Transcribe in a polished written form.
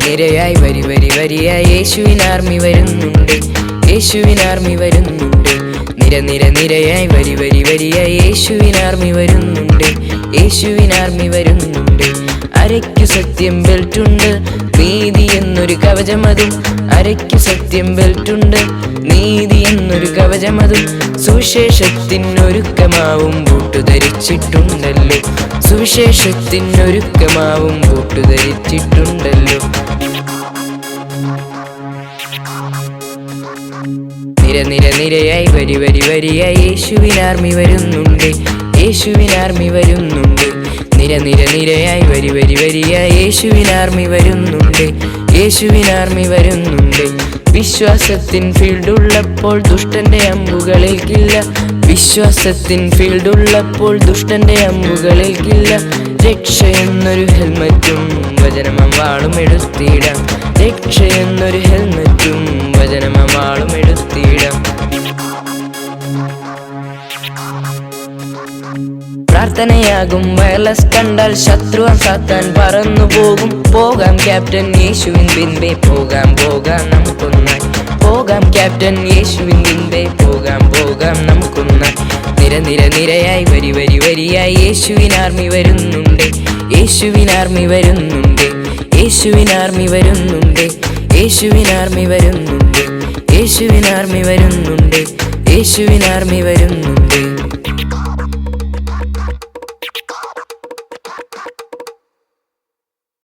നിരയായി വരിയായി യേശുവിൻ ആർമി വരുന്നുണ്ട്, യേശുവിൻ ആർമി വരുന്നുണ്ട്. നിരയായി വരിയായി യേശുവിൻ ആർമി വരുന്നുണ്ട്, യേശുവിൻ ആർമി വരുന്നുണ്ട്. അരയ്ക്കു സത്യം ബെൽറ്റുണ്ട്, നീതി എന്നൊരു കവചമതും. അരയ്ക്കു സത്യം ബെൽറ്റുണ്ട്, നീതി എന്നൊരു കവചമതും. സുവിശേഷത്തിനൊരുക്കമാവും ബൂട്ടുധരിച്ചിട്ടുണ്ടല്ലോ, സുവിശേഷത്തിനൊരുക്കമാവും ബൂട്ടുധരിച്ചിട്ടുണ്ടല്ലോ. നിരയായി വരിയായി യേശുവിൻ ആർമി വരുന്നുണ്ട്, യേശുവിൻ ആർമി വരുന്നുണ്ട്. നിരയായി വരിയായി യേശുവിൻ ആർമി വരുന്നുണ്ട്, യേശുവിൻ ആർമി വരുന്നുണ്ട്. വിശ്വാസത്തിൻ ഫീൽഡുള്ളപ്പോൾ ദുഷ്ടന്റെ അമ്പുകളേൽക്കില്ല, വിശ്വാസത്തിൻ ഫീൽഡുള്ളപ്പോൾ ദുഷ്ടന്റെ അമ്പുകളേൽക്കില്ല. രക്ഷ എന്നൊരു ഹെൽമറ്റും വചനമം വാളും എടുത്തിടാം, രക്ഷ എന്നൊരു ഹെൽമറ്റും വചനമം വാളും എടുത്തിടാം. പ്രാർത്ഥനയാകും വയർലെസ് കണ്ടാൽ ശത്രുവാൻ സാത്താൻ പറന്നു പോകും. പോകാം ക്യാപ്റ്റൻ യേശുവിൻ പിൻപേ, പോകാം നമുക്കൊന്നായി. പോകാം ക്യാപ്റ്റൻ യേശുവിൻ പിൻപേ, പോകാം നമുക്കൊന്നായി. നിരയായി വരിയായി യേശുവിൻ ആർമി വരുന്നുണ്ട്, യേശുവിൻ ആർമി വരുന്നുണ്ട്, യേശുവിൻ ആർമി വരുന്നുണ്ട്, യേശുവിൻ ആർമി വരുന്നുണ്ട്, യേശുവിൻ ആർമി വരുന്നുണ്ട്, യേശുവിൻ ആർമി വരുന്നുണ്ട്.